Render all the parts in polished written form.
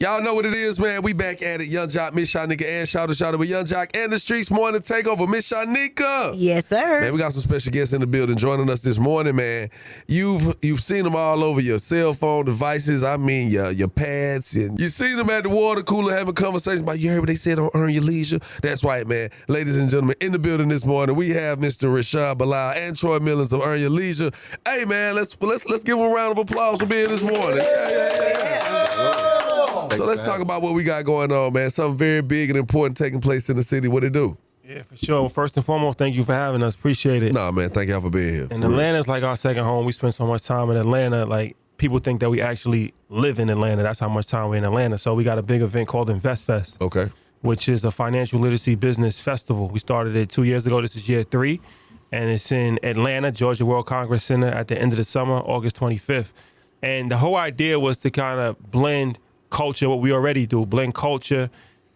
Y'all know what it is, man. We back at it. Young Jock, Miss Shanika, and Shout with Young Jock and the Streets Morning Takeover. Miss Shanika. Yes, sir. Man, we got some special guests in the building joining us this morning, man. You've seen them all over your cell phone devices. I mean, your pads. And you seen them at the water cooler having conversations about, you heard what they said on Earn Your Leisure? That's right, man. Ladies and gentlemen, in the building this morning, we have Mr. Rashad Bilal and Troy Millings of Earn Your Leisure. Hey, man, let's give them a round of applause for being this morning. Yeah. So let's talk about what we got going on, man. Something very big and important taking place in the city. What it do? Yeah, for sure. Well, first and foremost, thank you for having us. Appreciate it. Nah, man, thank y'all for being here. And Atlanta's like our second home. We spend so much time in Atlanta. Like, people think that we actually live in Atlanta. That's how much time we're in Atlanta. So we got a big event called Invest Fest. Okay. Which is a financial literacy business festival. We started it 2 years ago. This is year 3. And it's in Atlanta, Georgia World Congress Center at the end of the summer, August 25th. And the whole idea was to kind of blend culture, what we already do, blend culture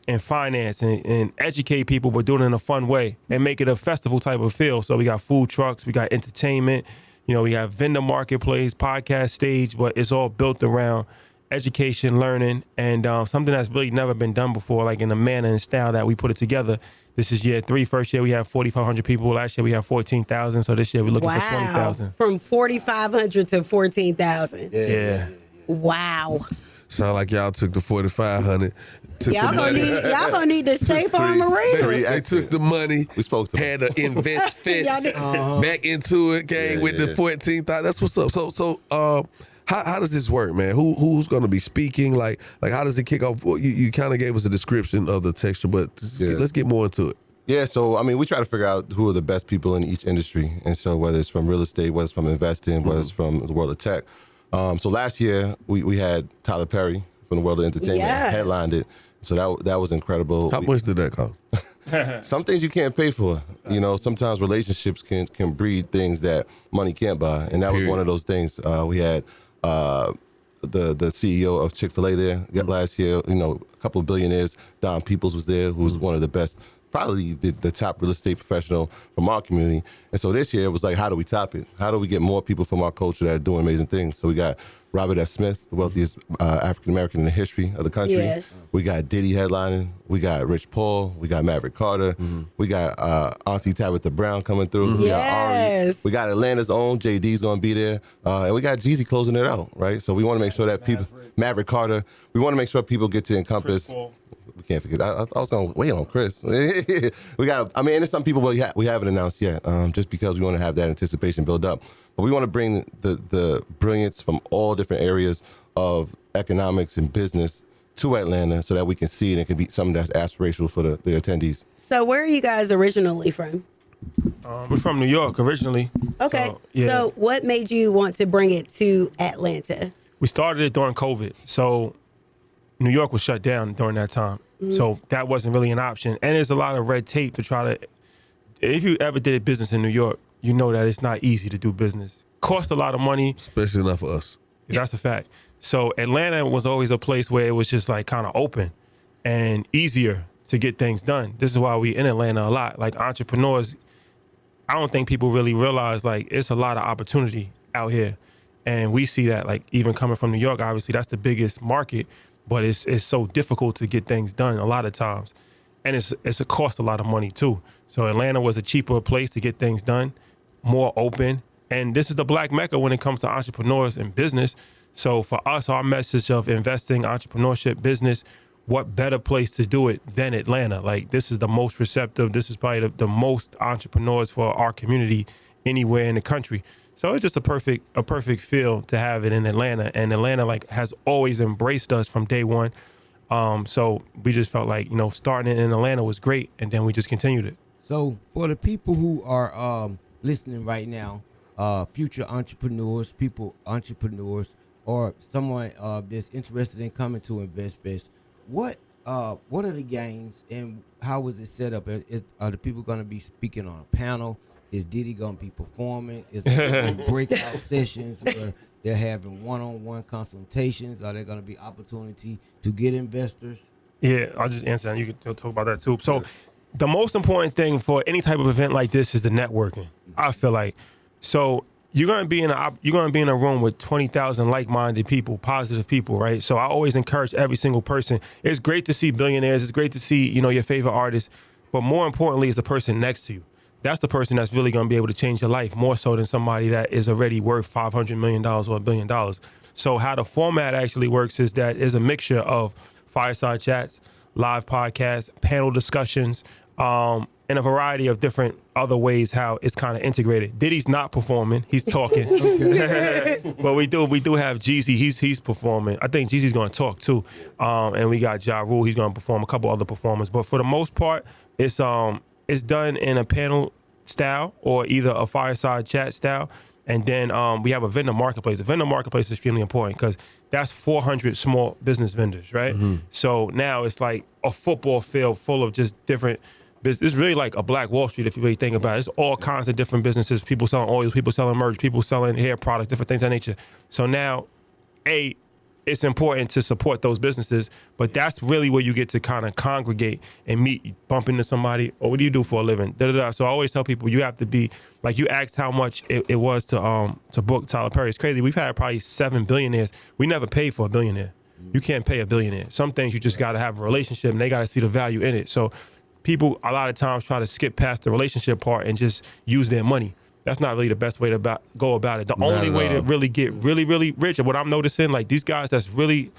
and finance and educate people, but do it in a fun way and make it a festival type of feel. So we got food trucks, we got entertainment, we have vendor marketplace, podcast stage, but it's all built around education, learning, and something that's really never been done before, like in the manner and style that we put it together. This is year 3. First year we had 4,500 people. Last year we had 14,000. So this year we're looking for 20,000. From 4,500 to 14,000. Yeah. Wow. Sound like y'all took the 4,500. Y'all gonna need to State Farm Arena. They took the money. We spoke to had an invest fest back into it. Came with the 14,000. That's what's up. So how does this work, man? Who's going to be speaking? Like how does it kick off? Well, you kind of gave us a description of the texture, but let's get more into it. Yeah, so, I mean, we try to figure out who are the best people in each industry. And so whether it's from real estate, whether it's from investing, whether it's from the world of tech. So last year, we had Tyler Perry from the world of entertainment headlined it. So that was incredible. How much did that cost? Some things you can't pay for. Sometimes relationships can breed things that money can't buy. And that was one of those things. We had the CEO of Chick-fil-A there last year, a couple of billionaires. Don Peoples was there, who was one of the best, probably the top real estate professional from our community. And so this year it was like, how do we top it? How do we get more people from our culture that are doing amazing things? So we got Robert F. Smith, the wealthiest African-American in the history of the country. Yes. We got Diddy headlining. We got Rich Paul. We got Maverick Carter. We got Auntie Tabitha Brown coming through. We got Ari. We got Atlanta's own JD's going to be there. And we got Jeezy closing it out, right? So we want to make sure that people, Maverick Carter, we want to make sure people get to encompass. We can't forget. I was going to wait on Chris. We got, and there's some people we haven't announced yet, just because we want to have that anticipation build up. But we want to bring the brilliance from all different areas of economics and business to Atlanta so that we can see it and it can be something that's aspirational for the attendees. So where are you guys originally from? We're from New York originally. Okay. So what made you want to bring it to Atlanta? We started it during COVID. So New York was shut down during that time. So that wasn't really an option. And there's a lot of red tape to try to, if you ever did business in New York, you know that it's not easy to do business. Cost a lot of money. Especially not for us. That's a fact. So Atlanta was always a place where it was just like kind of open and easier to get things done. This is why we in Atlanta a lot. Like entrepreneurs, I don't think people really realize like it's a lot of opportunity out here. And we see that like even coming from New York, obviously that's the biggest market. But it's so difficult to get things done a lot of times. And it's a cost a lot of money too. So Atlanta was a cheaper place to get things done, more open. And this is the Black Mecca when it comes to entrepreneurs and business. So for us, our message of investing, entrepreneurship, business, what better place to do it than Atlanta? Like this is the most receptive. This is probably the most entrepreneurs for our community anywhere in the country. So it's just a perfect feel to have it in Atlanta. And Atlanta like has always embraced us from day one. So we just felt like, starting it in Atlanta was great. And then we just continued it. So for the people who are listening right now, future entrepreneurs, or someone that's interested in coming to Invest Fest, what are the gains and how was it set up? Are the people going to be speaking on a panel? Is Diddy going to be performing? Is there breakout sessions where they're having one-on-one consultations? Are there going to be opportunity to get investors? Yeah, I'll just answer and you can talk about that too. So the most important thing for any type of event like this is the networking, I feel like. So you're gonna be in a room with 20,000 like-minded people, positive people, right? So I always encourage every single person. It's great to see billionaires. It's great to see your favorite artists, but more importantly is the person next to you. That's the person that's really gonna be able to change your life more so than somebody that is already worth $500 million or $1 billion. So how the format actually works is that is a mixture of fireside chats, live podcasts, panel discussions, and a variety of different other ways how it's kind of integrated. Diddy's not performing; he's talking. But we do have Jeezy. He's performing. I think Jeezy's going to talk too. And we got Ja Rule. He's going to perform. A couple other performers. But for the most part, it's done in a panel style or either a fireside chat style. And then we have a vendor marketplace. The vendor marketplace is extremely important because that's 400 small business vendors, right? So now it's like a football field full of just different business. It's really like a Black Wall Street if you really think about it. It's all kinds of different businesses, people selling oils, people selling merch, people selling hair products, different things of that nature. So now, it's important to support those businesses, but that's really where you get to kind of congregate and meet, bump into somebody, or what do you do for a living? So I always tell people you have to be, like you asked how much it was to book Tyler Perry. It's crazy. We've had probably 7 billionaires. We never paid for a billionaire. You can't pay a billionaire. Some things you just got to have a relationship and they got to see the value in it. So people a lot of times try to skip past the relationship part and just use their money. That's not really the best way to go about it. The only way to really get really, really rich, and what I'm noticing, like these guys that's really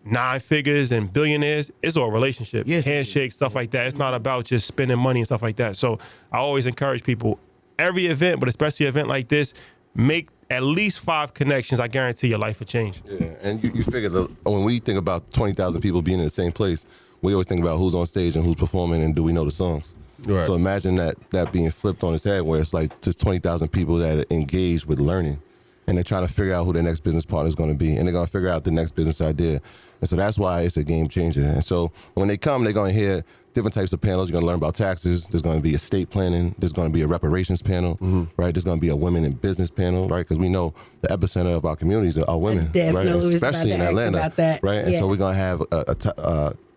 9 figures and billionaires, it's all relationship, handshake, stuff like that. It's not about just spending money and stuff like that. So I always encourage people, every event, but especially an event like this, make at least 5 connections. I guarantee your life will change. Yeah, and you figure that when we think about 20,000 people being in the same place, we always think about who's on stage and who's performing and do we know the songs. Right. So imagine that being flipped on its head where it's like just 20,000 people that are engaged with learning and they're trying to figure out who their next business partner is going to be and they're going to figure out the next business idea. And so that's why it's a game changer. And so when they come, they're going to hear different types of panels. You're going to learn about taxes. There's going to be estate planning. There's going to be a reparations panel, right? There's going to be a women in business panel, right? Because we know the epicenter of our communities are women, right? Especially in Atlanta, right? And so we're going to have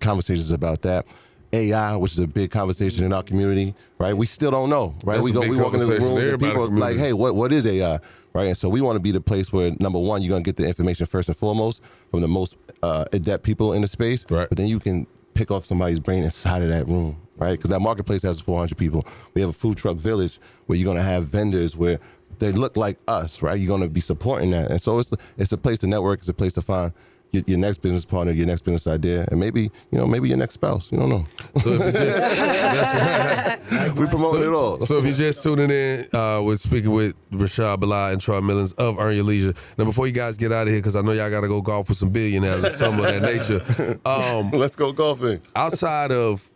conversations about that. AI, which is a big conversation in our community, right? We still don't know, right? We walk into the room and people are like, hey, what is AI, right? And so we want to be the place where, number one, you're going to get the information first and foremost from the most adept people in the space, right? But then you can pick off somebody's brain inside of that room, right? Because that marketplace has 400 people. We have a food truck village where you're going to have vendors where they look like us, right? You're going to be supporting that. And so it's a place to network. It's a place to find your next business partner, your next business idea, and maybe your next spouse. You don't know. So if you just, we promote it all. So if you're just tuning in, we're speaking with Rashad Bilal and Troy Millings of Earn Your Leisure. Now, before you guys get out of here, because I know y'all got to go golf with some billionaires or something of that nature. Let's go golfing. Outside of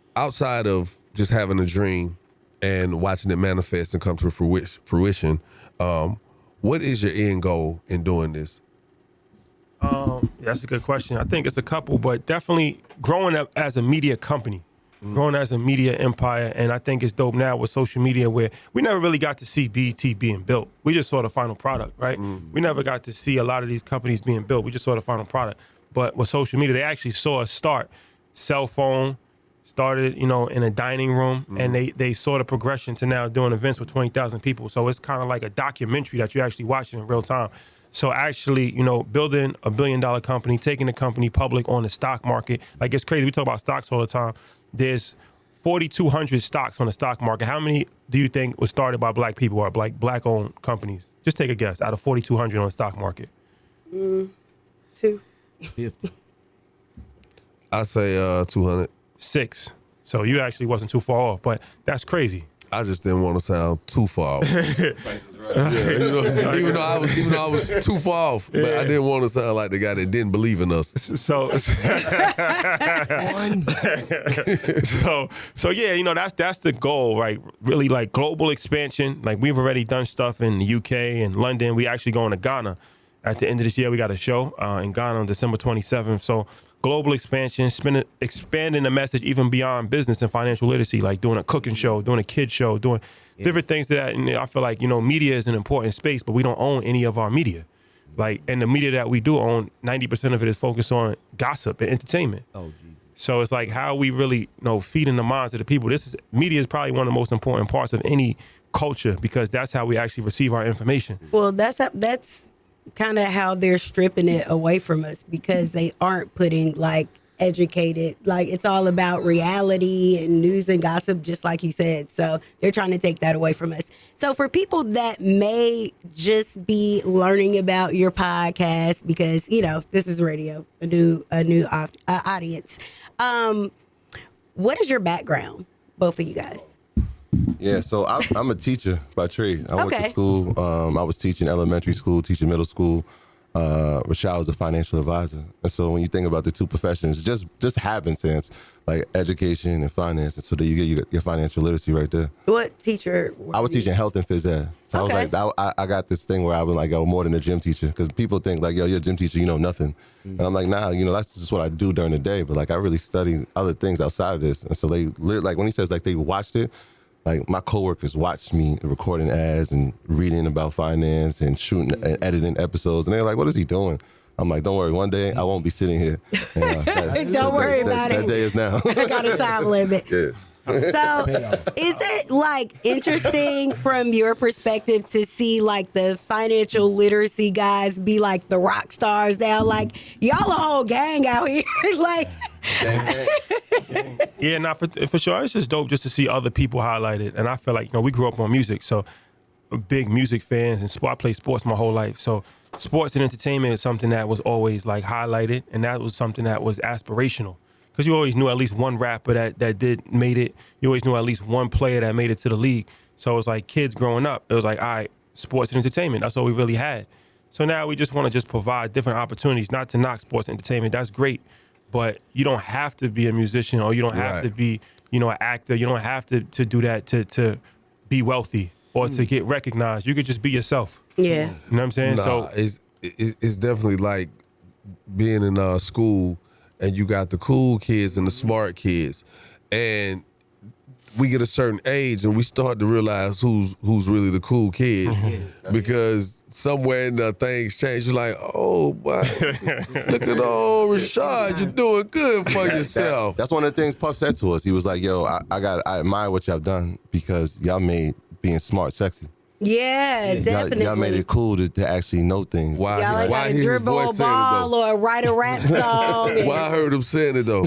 just having a dream and watching it manifest and come to fruition, what is your end goal in doing this? That's a good question. I think it's a couple, but definitely growing up as a media company, growing as a media empire. And I think it's dope now with social media where we never really got to see BET being built. We just saw the final product, right? We never got to see a lot of these companies being built. We just saw the final product. But with social media, they actually saw us start. Cell phone started, in a dining room, and they saw the progression to now doing events with 20,000 people. So it's kind of like a documentary that you're actually watching in real time. So actually, building a $1 billion company, taking the company public on the stock market, like it's crazy. We talk about stocks all the time. There's 4,200 stocks on the stock market. How many do you think was started by Black people or like Black-owned companies? Just take a guess out of 4,200 on the stock market. 2. 50. I say 200. 6. So you actually wasn't too far off, but that's crazy. I just didn't want to sound too far off. Even though I was too far off, but I didn't want to sound like the guy that didn't believe in us. So yeah, that's the goal, right? Really like global expansion. Like we've already done stuff in the UK and London. We actually going to Ghana at the end of this year. We got a show in Ghana on December 27th. So global expansion, expanding the message even beyond business and financial literacy, like doing a cooking show, doing a kid show, doing different things that, and I feel like, media is an important space, but we don't own any of our media. Like, and the media that we do own, 90% of it is focused on gossip and entertainment. Oh, Jesus. So it's like how we really, feeding the minds of the people. Media is probably one of the most important parts of any culture, because that's how we actually receive our information. Well, that's kind of how they're stripping it away from us, because they aren't putting like educated, like it's all about reality and news and gossip, just like you said. So they're trying to take that away from us. So for people that may just be learning about your podcast, because this is radio, a new audience. What is your background, both of you guys? Yeah, so I'm a teacher by trade. I went to Okay. school. I was teaching elementary school, teaching middle school. Rashad was a financial advisor. And so when you think about the two professions, just happenstance, like education and finance. And so there you get your financial literacy right there. What teacher? I was teaching health and phys ed. So Okay. I was like, I got this thing where I was like, oh, more than a gym teacher. Because people think like, yo, you're a gym teacher, you know nothing. And I'm like, nah, that's just what I do during the day. But like, I really study other things outside of this. And so like when he says like they watched it, like my coworkers watched me recording ads and reading about finance and shooting and editing episodes. And they're like, what is he doing? I'm like, don't worry. One day I won't be sitting here. And, Don't worry about it. That day is now. I got a time limit. Yeah. So is it like interesting from your perspective to see like the financial literacy guys be like the rock stars now? Like y'all a whole gang out here. Like Yeah, not for sure. It's just dope just to see other people highlighted. And I feel like, we grew up on music, so we're big music fans, and I played sports my whole life. So sports and entertainment is something that was always like highlighted, and that was something that was aspirational. Because you always knew at least one rapper that made it. You always knew at least one player that made it to the league. So it was like kids growing up, it was like, all right, sports and entertainment, that's all we really had. So now we just want to just provide different opportunities, not to knock sports and entertainment, that's great. But you don't have to be a musician, or you don't have to be, an actor. You don't have to do that to be wealthy or to get recognized. You could just be yourself. yeah. You know what I'm saying? Nah, So it's definitely like being in school, and you got the cool kids and the smart kids, and we get a certain age and we start to realize who's really the cool kids, because somewhere in the things change. You're like, oh, wow, look at old Rashad, you're doing good for yourself. That's one of the things Puff said to us. He was like, yo, I admire what y'all done, because y'all made being smart sexy. Yeah, definitely. Y'all made it cool to actually know things. Why? Y'all ain't Why got to his dribble a voice saying it ball though? or write a rap song. and- Why I heard him saying it though?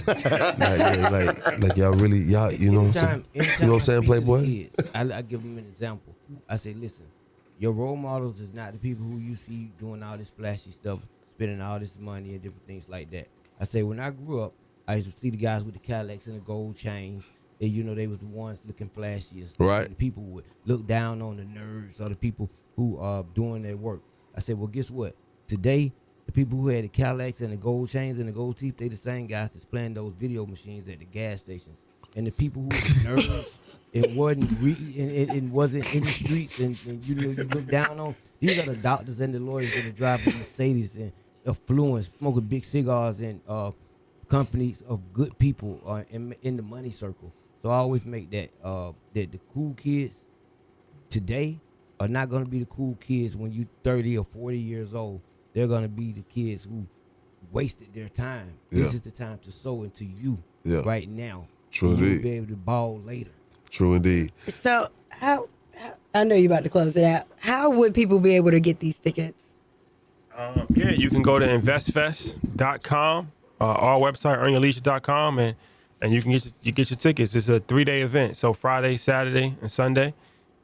like y'all really, you know what I'm saying? You know what I'm saying, Playboy? I give them an example. I say, listen, your role models is not the people who you see doing all this flashy stuff, spending all this money and different things like that. I say, when I grew up, I used to see the guys with the Cadillacs and the gold chains. And, they was the ones looking flashiest. Right. And people would look down on the nerds or the people who are doing their work. I said, well, guess what? Today, the people who had the Cadillacs and the gold chains and the gold teeth, they the same guys that's playing those video machines at the gas stations. And the people who were nerds and wasn't in the streets and you look down on, these are the doctors and the lawyers that are driving Mercedes and affluent, smoking big cigars and companies of good people in the money circle. So I always make that that the cool kids today are not going to be the cool kids when you 30 or 40 years old. They're going to be the kids who wasted their time. Yeah. This is the time to sow into you right now. True and you'll indeed. be able to ball later. True indeed. So how I know you're about to close it out. How would people be able to get these tickets? yeah, you can go to investfest.com, our website, earnyourleisure.com, and you can get your tickets. It's a 3-day event, so Friday, Saturday, and Sunday,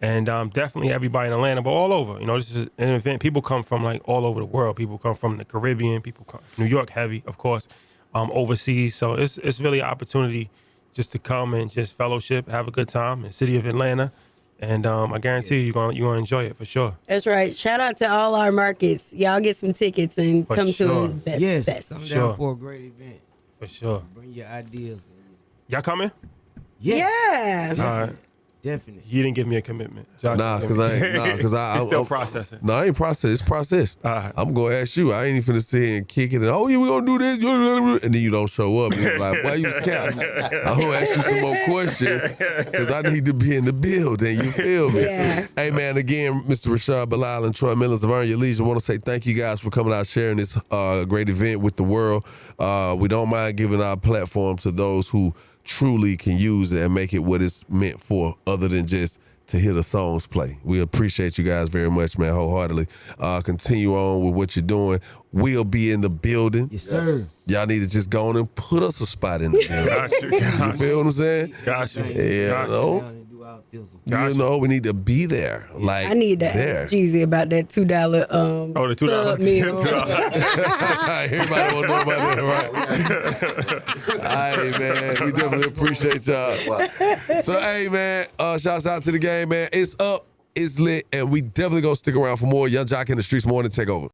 and definitely everybody in Atlanta, but all over. This is an event. People come from like all over the world. People come from the Caribbean. People come New York heavy, of course, overseas. So it's really an opportunity just to come and just fellowship, have a good time in the city of Atlanta, and I guarantee you're gonna enjoy it for sure. That's right. Shout out to all our markets. Y'all get some tickets and For come sure. to Best Yes, Fest. come Sure. down for a great event. For sure. Bring your ideas. Y'all coming? Yeah. All right. Definitely. You didn't give me a commitment. Josh Nah, didn't cause give me- I'm It's still processing. No, I ain't processed. It's processed. All right. I'm gonna ask you. I ain't even finna sit here and kick it. And we gonna do this, and then you don't show up. And you're like, why you was counting? I'm gonna ask you some more questions because I need to be in the building. You feel me? Yeah. Hey man, again, Mr. Rashad Bilal and Troy Millings of Earn Your Leisure. Want to say thank you guys for coming out sharing this great event with the world. We don't mind giving our platform to those who truly can use it and make it what it's meant for, other than just to hear the songs play. We appreciate you guys very much, man, wholeheartedly. Continue on with what you're doing. We'll be in the building. Yes, sir. Y'all need to just go on and put us a spot in the building. You feel what I'm saying? Got you. Yeah, no. You know, we need to be there. Like I need to ask Jeezy about that $2 Oh, the $2 sub meal. Everybody want to know about that, right? All right, man. We definitely appreciate y'all. So, hey, man, shouts out to the game, man. It's up, it's lit, and we definitely gonna stick around for more Young Jock in the Streets Morning Takeover.